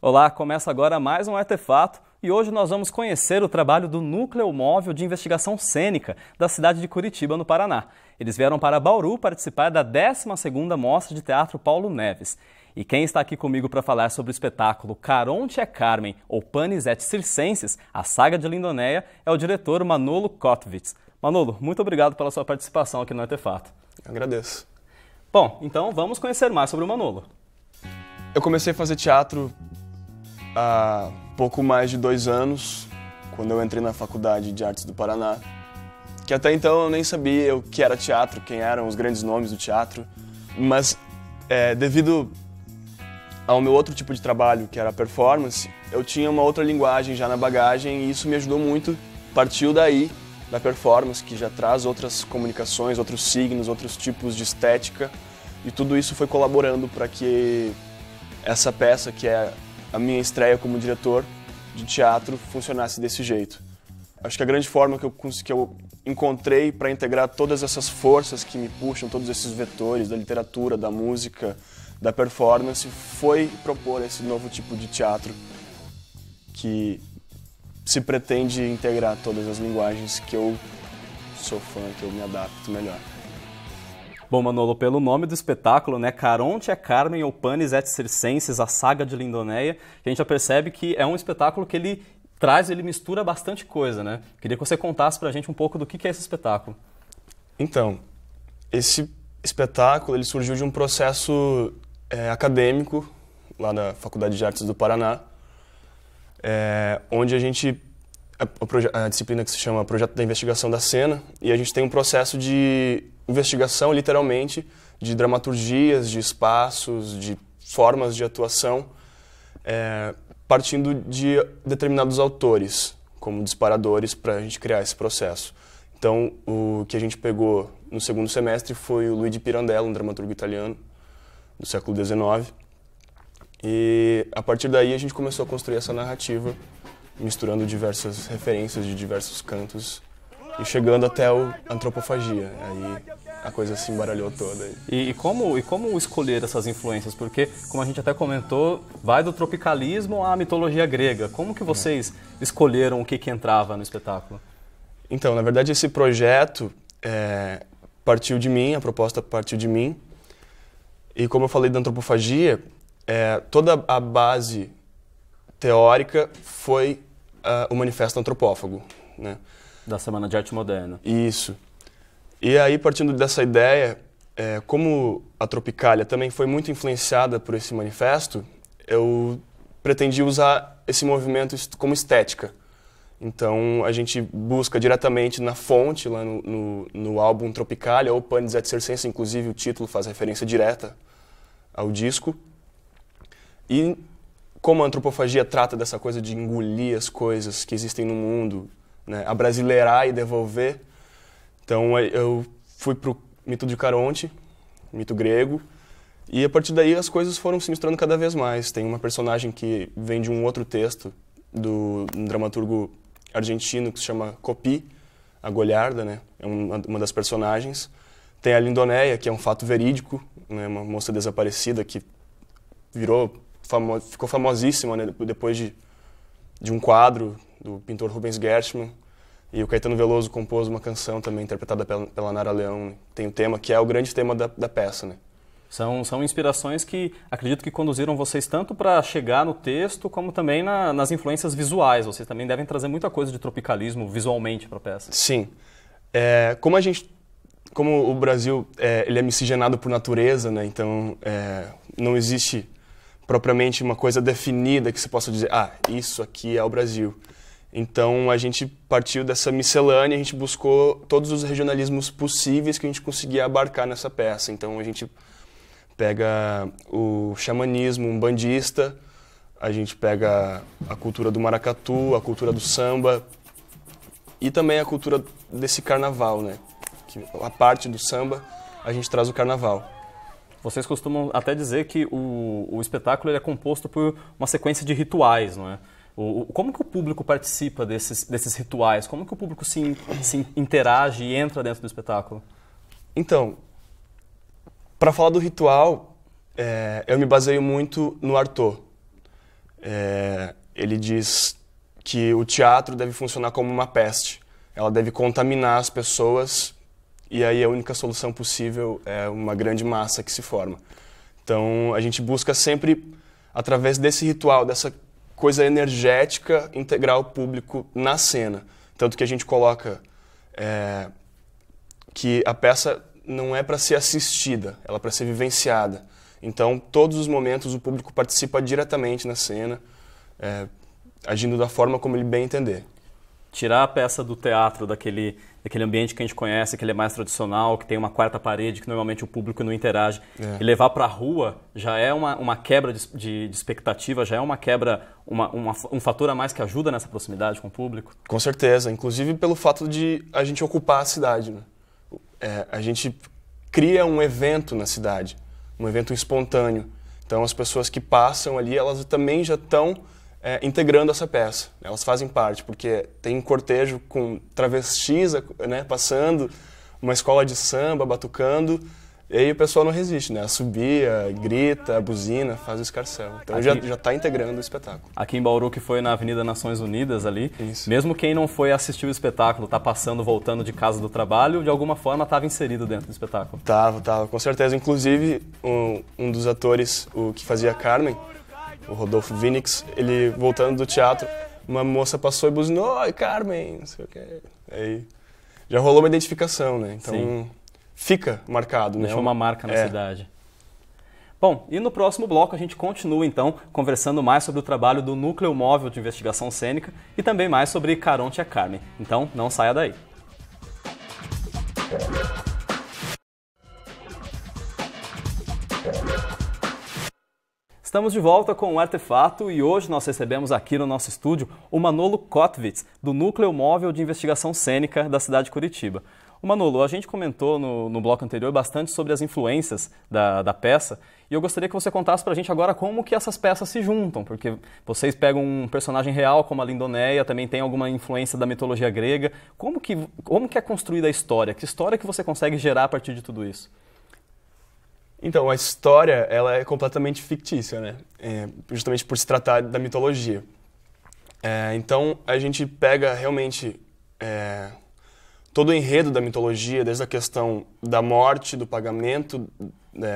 Olá, começa agora mais um Artefato e hoje nós vamos conhecer o trabalho do Núcleo Móvel de Investigação Cênica da cidade de Curitiba, no Paraná. Eles vieram para Bauru participar da 12ª Mostra de Teatro Paulo Neves. E quem está aqui comigo para falar sobre o espetáculo Caronte é Carmen, ou Panis et Circenses, a saga de Lindonéia, é o diretor Manolo Kotovits. Manolo, muito obrigado pela sua participação aqui no Artefato. Eu agradeço. Bom, então vamos conhecer mais sobre o Manolo. Eu comecei a fazer teatro há pouco mais de 2 anos, quando eu entrei na Faculdade de Artes do Paraná, que até então eu nem sabia o que era teatro, quem eram os grandes nomes do teatro, mas devido ao meu outro tipo de trabalho, que era performance, eu tinha uma outra linguagem já na bagagem e isso me ajudou muito. Partiu daí, da performance, que já traz outras comunicações, outros signos, outros tipos de estética, e tudo isso foi colaborando para que essa peça, que é a minha estreia como diretor de teatro, funcionasse desse jeito. Acho que a grande forma que eu encontrei para integrar todas essas forças que me puxam, todos esses vetores da literatura, da música, da performance, foi propor esse novo tipo de teatro que se pretende integrar todas as linguagens que eu sou fã, que eu me adapto melhor. Bom, Manolo, pelo nome do espetáculo, né, Caronte é Carmen ou Panis et Circenses, a saga de Lindonéia, a gente já percebe que é um espetáculo que ele mistura bastante coisa, né? Queria que você contasse pra gente um pouco do que é esse espetáculo. Então, esse espetáculo ele surgiu de um processo acadêmico lá na Faculdade de Artes do Paraná, onde a disciplina que se chama Projeto da Investigação da Cena, e a gente tem um processo de investigação, literalmente, de dramaturgias, de espaços, de formas de atuação, partindo de determinados autores, como disparadores, para a gente criar esse processo. Então, o que a gente pegou no segundo semestre foi o Luigi Pirandello, um dramaturgo italiano do século XIX, e a partir daí a gente começou a construir essa narrativa, misturando diversas referências de diversos cantos e chegando até o Antropofagia. Aí a coisa se embaralhou toda. E como escolher essas influências? Porque, como a gente até comentou, vai do tropicalismo à mitologia grega. Como que vocês escolheram o que entrava no espetáculo? Então, na verdade, esse projeto partiu de mim, a proposta partiu de mim. E como eu falei da Antropofagia, toda a base teórica foi o Manifesto Antropófago, né? Da Semana de Arte Moderna. Isso. E aí, partindo dessa ideia, como a Tropicália também foi muito influenciada por esse manifesto, eu pretendi usar esse movimento como estética. Então, a gente busca diretamente na fonte, lá no álbum Tropicália, ou Panis et Circenses, inclusive o título faz referência direta ao disco. E como a antropofagia trata dessa coisa de engolir as coisas que existem no mundo, né, abrasileirar e devolver, então eu fui para o mito de Caronte, mito grego, e a partir daí as coisas foram se misturando cada vez mais. Tem uma personagem que vem de um outro texto, um dramaturgo argentino que se chama Copí, a Goliarda, né, é uma das personagens. Tem a Lindonéia, que é um fato verídico, né, uma moça desaparecida que ficou famosíssima, né, depois de um quadro do pintor Rubens Gershman, e o Caetano Veloso compôs uma canção também interpretada pela Nara Leão. Tem o tema que é o grande tema da peça, né? São inspirações que acredito que conduziram vocês tanto para chegar no texto, como também nas influências visuais. Vocês também devem trazer muita coisa de tropicalismo visualmente para a peça. Sim. Como o Brasil ele é miscigenado por natureza, né? Então não existe propriamente uma coisa definida que se possa dizer, isso aqui é o Brasil. Então a gente partiu dessa miscelânea, a gente buscou todos os regionalismos possíveis que a gente conseguia abarcar nessa peça. Então a gente pega o xamanismo umbandista, a gente pega a cultura do maracatu, a cultura do samba e também a cultura desse carnaval, né? Que a parte do samba a gente traz o carnaval. Vocês costumam até dizer que o espetáculo ele é composto por uma sequência de rituais, não é? Como que o público participa desses rituais? Como que o público se interage e entra dentro do espetáculo? Então, para falar do ritual, eu me baseio muito no Artaud. ele diz que o teatro deve funcionar como uma peste. Ela deve contaminar as pessoas e aí a única solução possível é uma grande massa que se forma. Então a gente busca sempre, através desse ritual, dessa coisa energética, integrar o público na cena. Tanto que a gente coloca que a peça não é para ser assistida, ela é para ser vivenciada. Então, todos os momentos o público participa diretamente na cena, agindo da forma como ele bem entender. Tirar a peça do teatro, daquele ambiente que a gente conhece, que ele é mais tradicional, que tem uma quarta parede, que normalmente o público não interage, e levar para a rua já é uma quebra de expectativa, já é uma quebra, um fator a mais que ajuda nessa proximidade com o público? Com certeza, inclusive pelo fato de a gente ocupar a cidade, né? A gente cria um evento na cidade, um evento espontâneo. Então as pessoas que passam ali, elas também já estão integrando essa peça. Elas fazem parte, porque tem um cortejo com travestis, né, passando, uma escola de samba, batucando, e aí o pessoal não resiste, né? Subia, grita, buzina, faz o escarcéu. Então já está integrando o espetáculo. Aqui em Bauru, que foi na Avenida Nações Unidas ali, Isso. Mesmo quem não foi assistir o espetáculo, está passando, voltando de casa do trabalho, de alguma forma estava inserido dentro do espetáculo. Tava, com certeza. Inclusive, um dos atores, o que fazia Carmen, o Rodolfo Vinix, ele voltando do teatro, uma moça passou e buzinou: "Oi, Carmen", não sei o quê. Aí já rolou uma identificação, né? Então Sim. Fica marcado, né? Deixou uma marca na cidade. Bom, e no próximo bloco a gente continua então conversando mais sobre o trabalho do Núcleo Móvel de Investigação Cênica e também mais sobre Caronte e a Carmen. Então não saia daí. Estamos de volta com o Artefato e hoje nós recebemos aqui no nosso estúdio o Manolo Kotvitz, do Núcleo Móvel de Investigação Cênica da cidade de Curitiba. O Manolo, a gente comentou no bloco anterior bastante sobre as influências da peça e eu gostaria que você contasse pra gente agora como que essas peças se juntam, porque vocês pegam um personagem real como a Lindonéia, também tem alguma influência da mitologia grega. Como que é construída a história? Que história que você consegue gerar a partir de tudo isso? Então, a história, ela é completamente fictícia, né? Justamente por se tratar da mitologia. Então, a gente pega realmente todo o enredo da mitologia, desde a questão da morte, do pagamento,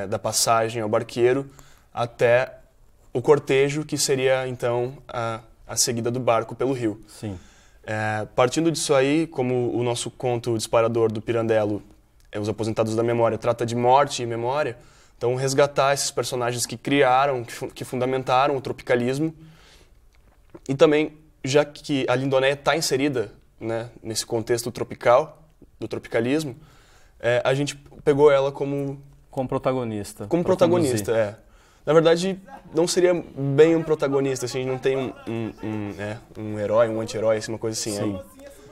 da passagem ao barqueiro, até o cortejo, que seria, então, a seguida do barco pelo rio. Sim. Partindo disso aí, como o nosso conto Disparador do Pirandello, Os Aposentados da Memória, trata de morte e memória, então resgatar esses personagens que criaram, que fundamentaram o tropicalismo, e também, já que a Lindonéia está inserida, né, nesse contexto tropical, do tropicalismo, a gente pegou ela como protagonista. Como protagonista, Na verdade, não seria bem um protagonista, assim, a gente não tem um herói, um anti-herói, assim, uma coisa assim. Sim.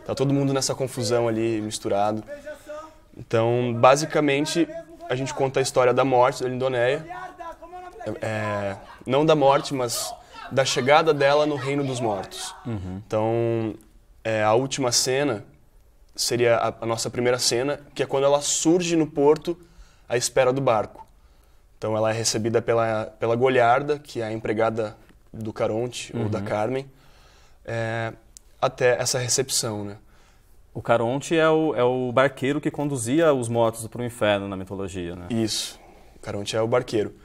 Tá todo mundo nessa confusão ali, misturado. Então, basicamente, a gente conta a história da morte da Lindonéia. Não da morte, mas da chegada dela no Reino dos Mortos. Uhum. Então, a última cena seria a nossa primeira cena, que é quando ela surge no porto à espera do barco. Então ela é recebida pela Goliarda, que é a empregada do Caronte, ou da Carmen, até essa recepção, né? O Caronte é o barqueiro que conduzia os mortos para o inferno na mitologia, né? Isso, o Caronte é o barqueiro.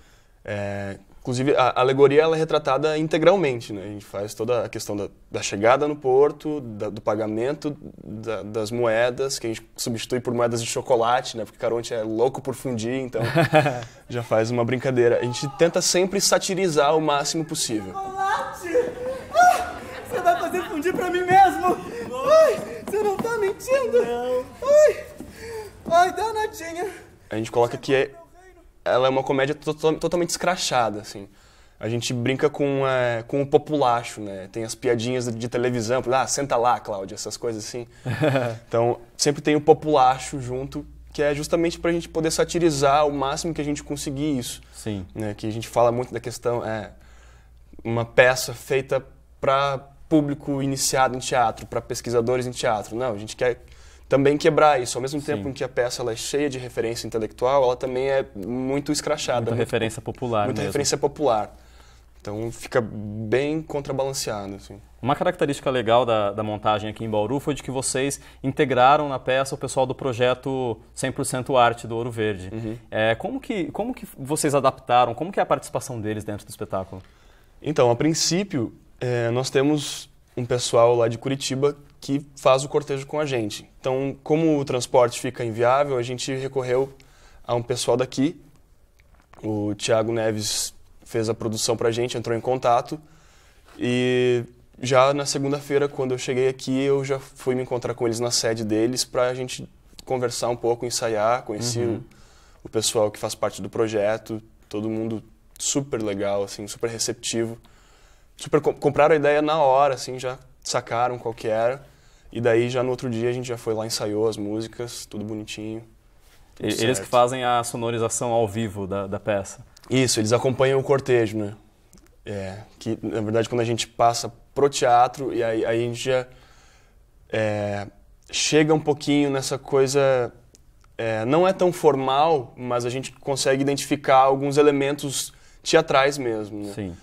Inclusive, a alegoria ela é retratada integralmente, né? A gente faz toda a questão da chegada no porto, do pagamento das moedas, que a gente substitui por moedas de chocolate, né? Porque Caronte é louco por fundir, então já faz uma brincadeira. A gente tenta sempre satirizar o máximo possível. Chocolate! Você vai fazer fundir pra mim mesmo? Ai, você não tá mentindo? Não. Ai, danadinha. A gente coloca que ela é uma comédia totalmente escrachada, assim. A gente brinca com o populacho, né? Tem as piadinhas de televisão, senta lá, Cláudia, essas coisas assim. Então, sempre tem o populacho junto, que é justamente pra gente poder satirizar o máximo que a gente conseguir isso. Sim. Né? Que a gente fala muito da questão, uma peça feita para público iniciado em teatro, para pesquisadores em teatro. Não, a gente quer também quebrar isso. Ao mesmo tempo em que a peça ela é cheia de referência intelectual, ela também é muito escrachada. Muita referência popular Muita mesmo. referência popular. Então fica bem contrabalanceado, assim. Uma característica legal da montagem aqui em Bauru foi de que vocês integraram na peça o pessoal do projeto 100% Arte do Ouro Verde. Como que vocês adaptaram, como que é a participação deles dentro do espetáculo? Então, a princípio, nós temos um pessoal lá de Curitiba que faz o cortejo com a gente. Então, como o transporte fica inviável, a gente recorreu a um pessoal daqui. O Thiago Neves fez a produção pra gente, entrou em contato e já na segunda-feira, quando eu cheguei aqui, eu já fui me encontrar com eles na sede deles pra gente conversar um pouco, ensaiar, conheci o pessoal que faz parte do projeto, todo mundo super legal, assim, super receptivo. Compraram a ideia na hora, assim, já sacaram qual que era. E daí já no outro dia a gente já foi lá, ensaiou as músicas, tudo bonitinho. Eles que fazem a sonorização ao vivo da peça. Isso, eles acompanham o cortejo, né? Que na verdade quando a gente passa pro teatro, e aí a gente já chega um pouquinho nessa coisa, não é tão formal, mas a gente consegue identificar alguns elementos teatrais mesmo, né? Sim.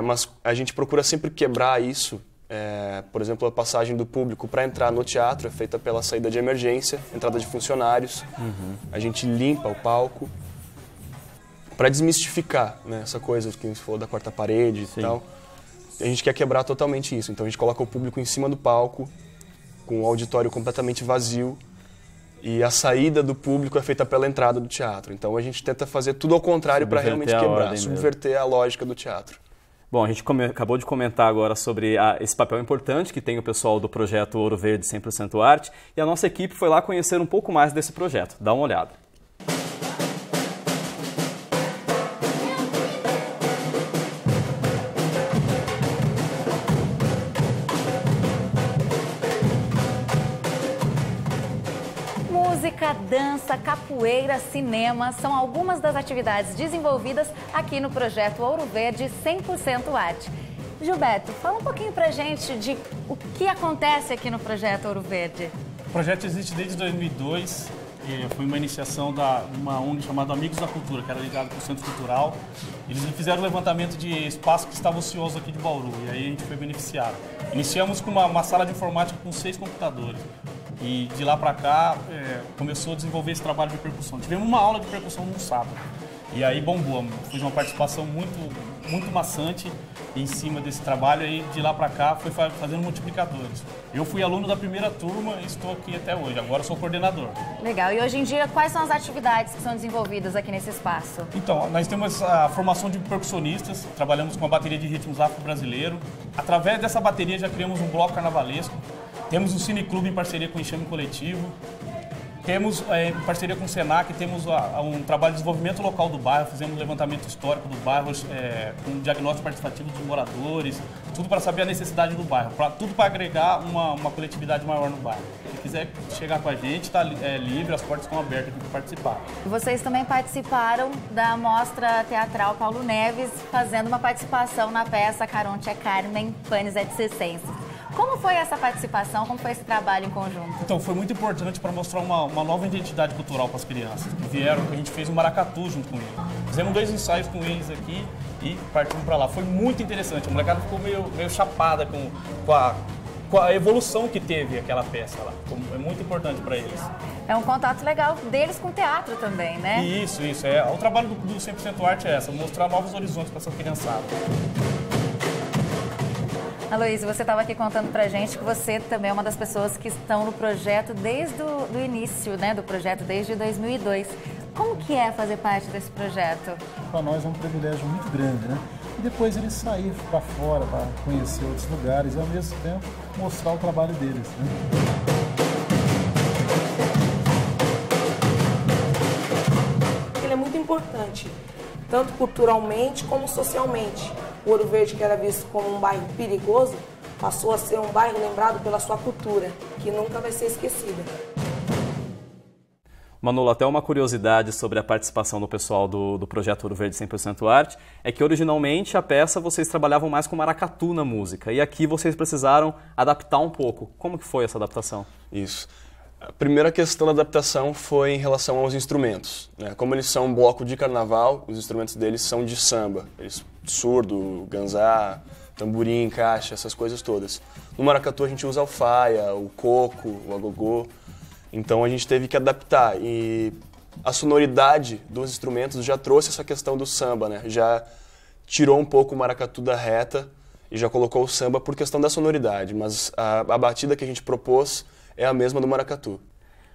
Mas a gente procura sempre quebrar isso. Por exemplo, a passagem do público para entrar no teatro é feita pela saída de emergência, entrada de funcionários. A gente limpa o palco para desmistificar, né, essa coisa que a gente falou da quarta parede e tal. A gente quer quebrar totalmente isso. Então a gente coloca o público em cima do palco, com o auditório completamente vazio, e a saída do público é feita pela entrada do teatro. Então a gente tenta fazer tudo ao contrário para realmente quebrar, subverter a lógica do teatro. Bom, a gente acabou de comentar agora sobre esse papel importante que tem o pessoal do projeto Ouro Verde 100% Arte, e a nossa equipe foi lá conhecer um pouco mais desse projeto. Dá uma olhada. Música, dança, capoeira, cinema são algumas das atividades desenvolvidas aqui no projeto Ouro Verde 100% Arte. Gilberto, fala um pouquinho pra gente de o que acontece aqui no projeto Ouro Verde. O projeto existe desde 2002, foi uma iniciação de uma ONG chamada Amigos da Cultura, que era ligada com o Centro Cultural. Eles fizeram o levantamento de espaço que estava ocioso aqui de Bauru, e aí a gente foi beneficiado. Iniciamos com uma sala de informática com 6 computadores. E de lá para cá começou a desenvolver esse trabalho de percussão. Tivemos uma aula de percussão no sábado. E aí bombou. Fiz uma participação muito maçante em cima desse trabalho. E de lá para cá foi fazendo multiplicadores. Eu fui aluno da primeira turma e estou aqui até hoje. Agora sou coordenador. Legal. E hoje em dia, quais são as atividades que são desenvolvidas aqui nesse espaço? Então, nós temos a formação de percussionistas. Trabalhamos com a bateria de ritmos afro-brasileiro. Através dessa bateria já criamos um bloco carnavalesco. Temos o Cineclube em parceria com o Enxame Coletivo. Temos, em parceria com o Senac, temos um trabalho de desenvolvimento local do bairro. Fizemos um levantamento histórico do bairro, com um diagnóstico participativo dos moradores. Tudo para saber a necessidade do bairro. Tudo para agregar uma coletividade maior no bairro. Se quiser chegar com a gente, está livre, as portas estão abertas aqui para participar. Vocês também participaram da Mostra Teatral Paulo Neves, fazendo uma participação na peça Caronte é Carmen, Panis et Circenses. Como foi essa participação? Como foi esse trabalho em conjunto? Então, foi muito importante para mostrar uma nova identidade cultural para as crianças. A gente fez um maracatu junto com eles. Fizemos 2 ensaios com eles aqui e partimos para lá. Foi muito interessante. A molecada ficou meio chapada com a evolução que teve aquela peça lá. É muito importante para eles. É um contato legal deles com o teatro também, né? Isso. O trabalho do 100% Arte é mostrar novos horizontes para essa criançada. Aloysio, você estava aqui contando pra gente que você também é uma das pessoas que estão no projeto desde o início, né, do projeto, desde 2002. Como que é fazer parte desse projeto? Para nós é um privilégio muito grande, né? E depois eles saírem para fora, para conhecer outros lugares e ao mesmo tempo mostrar o trabalho deles, né? Ele é muito importante, tanto culturalmente como socialmente. O Ouro Verde, que era visto como um bairro perigoso, passou a ser um bairro lembrado pela sua cultura, que nunca vai ser esquecida. Manolo, até uma curiosidade sobre a participação do pessoal do projeto Ouro Verde 100% Arte é que originalmente a peça vocês trabalhavam mais com maracatu na música e aqui vocês precisaram adaptar um pouco. Como que foi essa adaptação? Isso. A primeira questão da adaptação foi em relação aos instrumentos, né? Como eles são um bloco de carnaval, os instrumentos deles são de samba. Surdo, ganzá, tamborim, caixa, essas coisas todas. No maracatu a gente usa alfaia, o coco, o agogô. Então a gente teve que adaptar e a sonoridade dos instrumentos já trouxe essa questão do samba, né? Já tirou um pouco o maracatu da reta e já colocou o samba por questão da sonoridade, mas a batida que a gente propôs é a mesma do maracatu.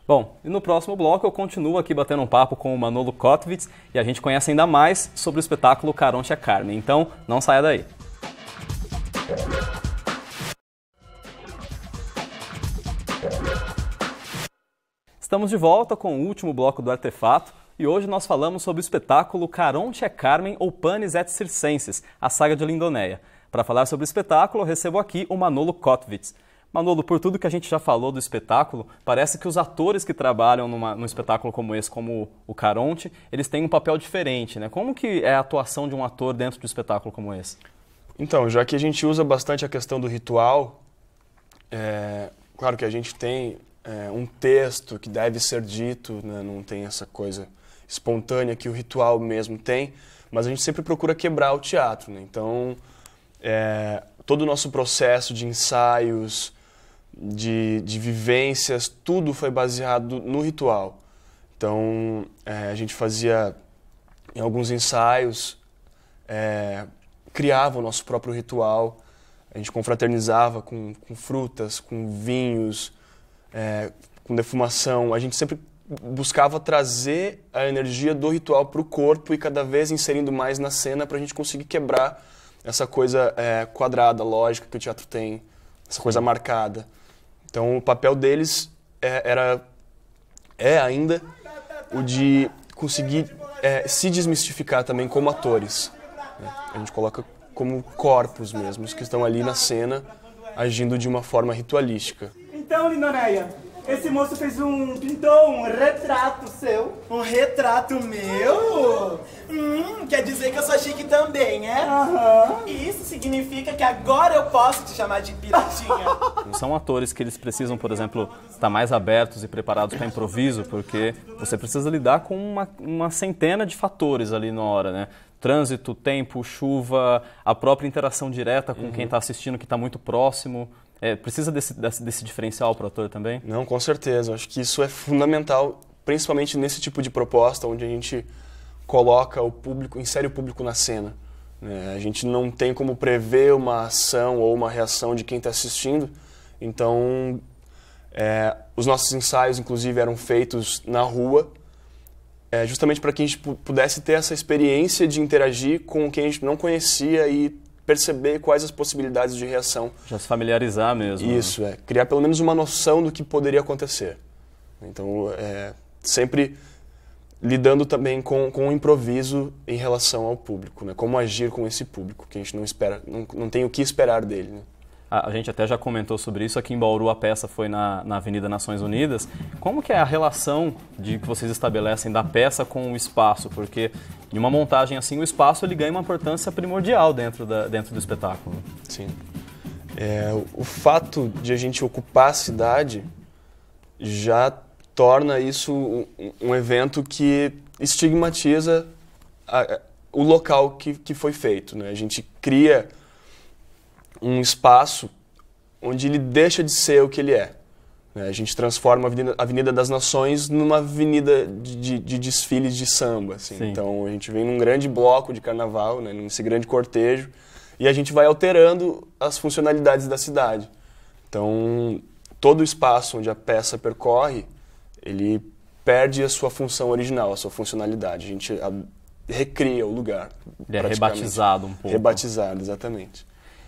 Bom, e no próximo bloco eu continuo aqui batendo um papo com o Manolo Kotovits e a gente conhece ainda mais sobre o espetáculo Caronte a Carmen, então não saia daí. Estamos de volta com o último bloco do Artefato e hoje nós falamos sobre o espetáculo Caronte a Carmen ou Panis et Circenses, a saga de Lindonéia. Para falar sobre o espetáculo, eu recebo aqui o Manolo Kotovits. Manolo, por tudo que a gente já falou do espetáculo, parece que os atores que trabalham num espetáculo como esse, como o Caronte, eles têm um papel diferente, né? Como que é a atuação de um ator dentro de um espetáculo como esse? Então, já que a gente usa bastante a questão do ritual, claro que a gente tem um texto que deve ser dito, né? Não tem essa coisa espontânea que o ritual mesmo tem, mas a gente sempre procura quebrar o teatro, né? Então, todo o nosso processo de ensaios, de vivências, tudo foi baseado no ritual. Então, a gente fazia, em alguns ensaios, criava o nosso próprio ritual, a gente confraternizava com frutas, com vinhos, com defumação. A gente sempre buscava trazer a energia do ritual para o corpo e cada vez inserindo mais na cena para a gente conseguir quebrar essa coisa quadrada, lógica que o teatro tem, essa coisa marcada. Então o papel deles é ainda o de conseguir se desmistificar também como atores. A gente coloca como corpos mesmos que estão ali na cena agindo de uma forma ritualística. Então, Lindonéia, esse moço pintou um retrato seu. Um retrato meu? Quer dizer que eu sou chique também, é? Aham. Isso significa que agora eu posso te chamar de piratinha. São atores que eles precisam, por exemplo, estar mais abertos e preparados para improviso, porque você precisa lidar com uma centena de fatores ali na hora, né? Trânsito, tempo, chuva, a própria interação direta com quem está assistindo, que está muito próximo. Precisa desse diferencial para o ator também? Não, com certeza. Acho que isso é fundamental, principalmente nesse tipo de proposta, onde a gente coloca o público, insere o público na cena. A gente não tem como prever uma ação ou uma reação de quem está assistindo. Então, os nossos ensaios, inclusive, eram feitos na rua, justamente para que a gente pudesse ter essa experiência de interagir com quem a gente não conhecia e perceber quais as possibilidades de reação. Já se familiarizar mesmo. Isso, criar pelo menos uma noção do que poderia acontecer. Então, sempre lidando também com o improviso em relação ao público, né? Como agir com esse público, que a gente não espera, não tem o que esperar dele, né? A gente até já comentou sobre isso, aqui em Bauru a peça foi na Avenida Nações Unidas. Como que é a relação que vocês estabelecem da peça com o espaço? Porque em uma montagem assim, o espaço ele ganha uma importância primordial dentro do espetáculo. Sim. O fato de a gente ocupar a cidade já torna isso um evento que estigmatiza o local que foi feito, né? A gente cria um espaço onde ele deixa de ser o que ele é. A gente transforma a Avenida das Nações numa avenida de desfiles de samba. Assim. Então a gente vem num grande bloco de carnaval, né, nesse grande cortejo, e a gente vai alterando as funcionalidades da cidade. Então todo o espaço onde a peça percorre, ele perde a sua função original, a sua funcionalidade. A gente recria o lugar. Ele é rebatizado um pouco. Rebatizado, exatamente.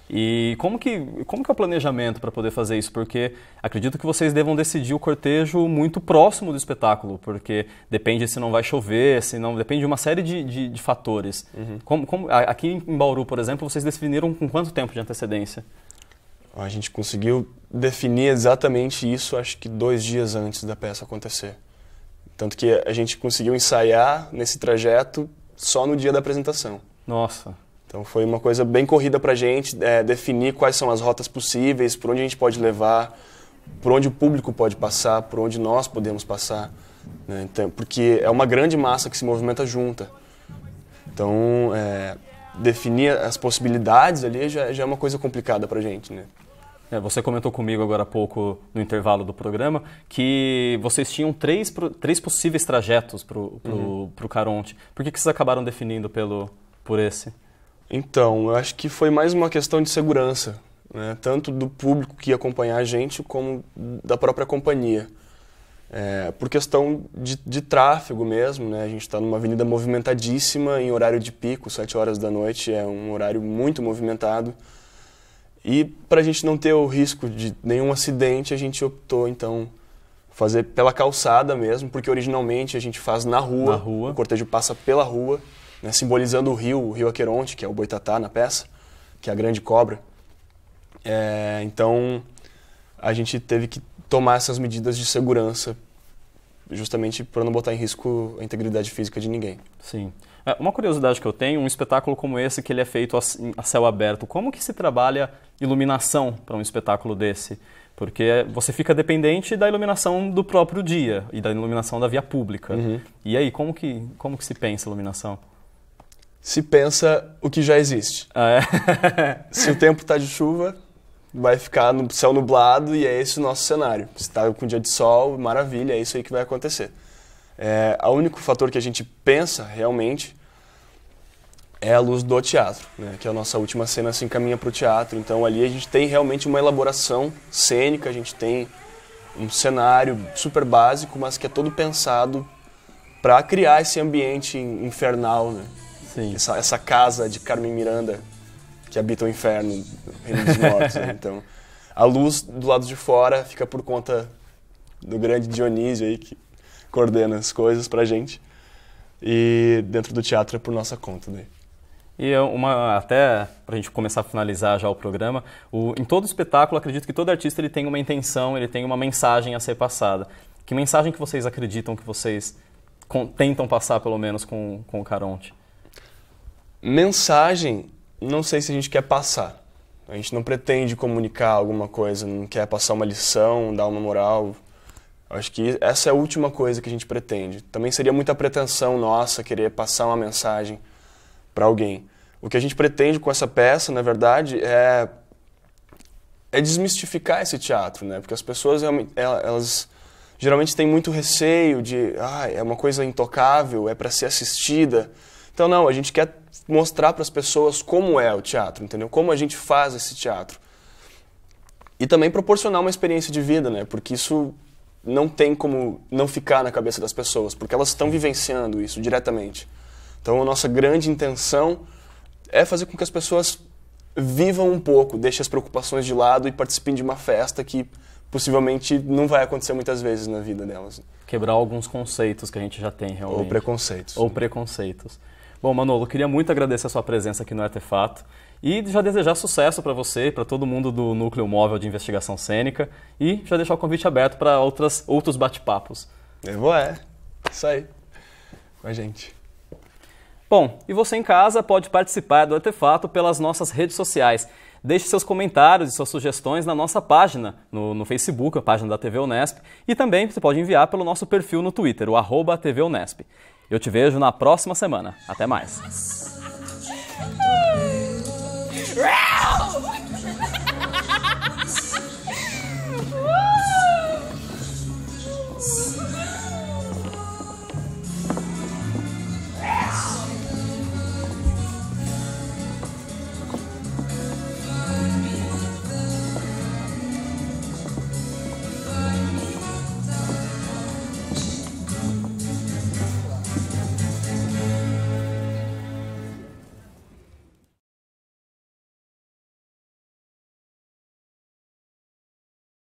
E como que é o planejamento para poder fazer isso? Porque acredito que vocês devam decidir o cortejo muito próximo do espetáculo, porque depende se não vai chover, depende de uma série de fatores. Aqui em Bauru, por exemplo, vocês definiram com quanto tempo de antecedência? A gente conseguiu definir exatamente isso, acho que 2 dias antes da peça acontecer. Tanto que a gente conseguiu ensaiar nesse trajeto só no dia da apresentação. Nossa! Então foi uma coisa bem corrida pra gente, definir quais são as rotas possíveis, por onde a gente pode levar por onde o público pode passar, por onde nós podemos passar, né? Então, porque é uma grande massa que se movimenta junta. Então, definir as possibilidades ali já é uma coisa complicada pra gente, né? Você comentou comigo agora há pouco, no intervalo do programa, que vocês tinham três possíveis trajetos pro Caronte. Por que vocês acabaram definindo por esse? Então, eu acho que foi mais uma questão de segurança, né? Tanto do público que ia acompanhar a gente, como da própria companhia. Por questão de tráfego mesmo, né? A gente está numa avenida movimentadíssima, em horário de pico, 7 horas da noite, é um horário muito movimentado. E para a gente não ter o risco de nenhum acidente, a gente optou, então, fazer pela calçada mesmo, porque originalmente a gente faz na rua. O cortejo passa pela rua, né, simbolizando o rio Aqueronte, que é o boitatá na peça, que é a grande cobra. Então, a gente teve que tomar essas medidas de segurança, justamente para não botar em risco a integridade física de ninguém. Sim. Uma curiosidade que eu tenho, um espetáculo como esse, que ele é feito a céu aberto, como que se trabalha iluminação para um espetáculo desse? Porque você fica dependente da iluminação do próprio dia e da iluminação da via pública. E aí, como que se pensa iluminação? Se pensa o que já existe. Se o tempo está de chuva, vai ficar no céu nublado e é esse o nosso cenário. Se está com dia de sol, maravilha, é isso aí que vai acontecer. O único fator que a gente pensa realmente é a luz do teatro, né? Que a nossa última cena se encaminha para o teatro. Então ali a gente tem realmente uma elaboração cênica, a gente tem um cenário super básico, mas que é todo pensado para criar esse ambiente infernal, né? Sim. Essa casa de Carmen Miranda que habita o inferno, o reino dos mortos. Né? Então a luz do lado de fora fica por conta do grande Dionísio aí, que coordena as coisas pra gente, e dentro do teatro é por nossa conta. Daí. E até pra gente começar a finalizar já o programa, em todo espetáculo, acredito que todo artista ele tem uma intenção, ele tem uma mensagem a ser passada. Que mensagem que vocês acreditam que vocês tentam passar, pelo menos, com o Caronte? Mensagem, não sei se a gente quer passar. A gente não pretende comunicar alguma coisa, não quer passar uma lição, dar uma moral. Acho que essa é a última coisa que a gente pretende. Também seria muita pretensão nossa querer passar uma mensagem para alguém. O que a gente pretende com essa peça, na verdade, é desmistificar esse teatro, né? Porque as pessoas, elas geralmente têm muito receio de, é uma coisa intocável, é para ser assistida. Então, não, a gente quer mostrar para as pessoas como é o teatro, entendeu? Como a gente faz esse teatro. E também proporcionar uma experiência de vida, né? Porque isso não tem como não ficar na cabeça das pessoas, porque elas estão vivenciando isso diretamente. Então, a nossa grande intenção é fazer com que as pessoas vivam um pouco, deixem as preocupações de lado e participem de uma festa que possivelmente não vai acontecer muitas vezes na vida delas. Quebrar alguns conceitos que a gente já tem realmente. Ou preconceitos. Ou preconceitos. Bom, Manolo, queria muito agradecer a sua presença aqui no Artefato e já desejar sucesso para você e para todo mundo do Núcleo Móvel de Investigação Cênica e já deixar o convite aberto para outros bate-papos. Isso aí, com a gente. Bom, e você em casa pode participar do Artefato pelas nossas redes sociais. Deixe seus comentários e suas sugestões na nossa página no Facebook, a página da TV Unesp, e também você pode enviar pelo nosso perfil no Twitter, o @TVUnesp. Eu te vejo na próxima semana. Até mais!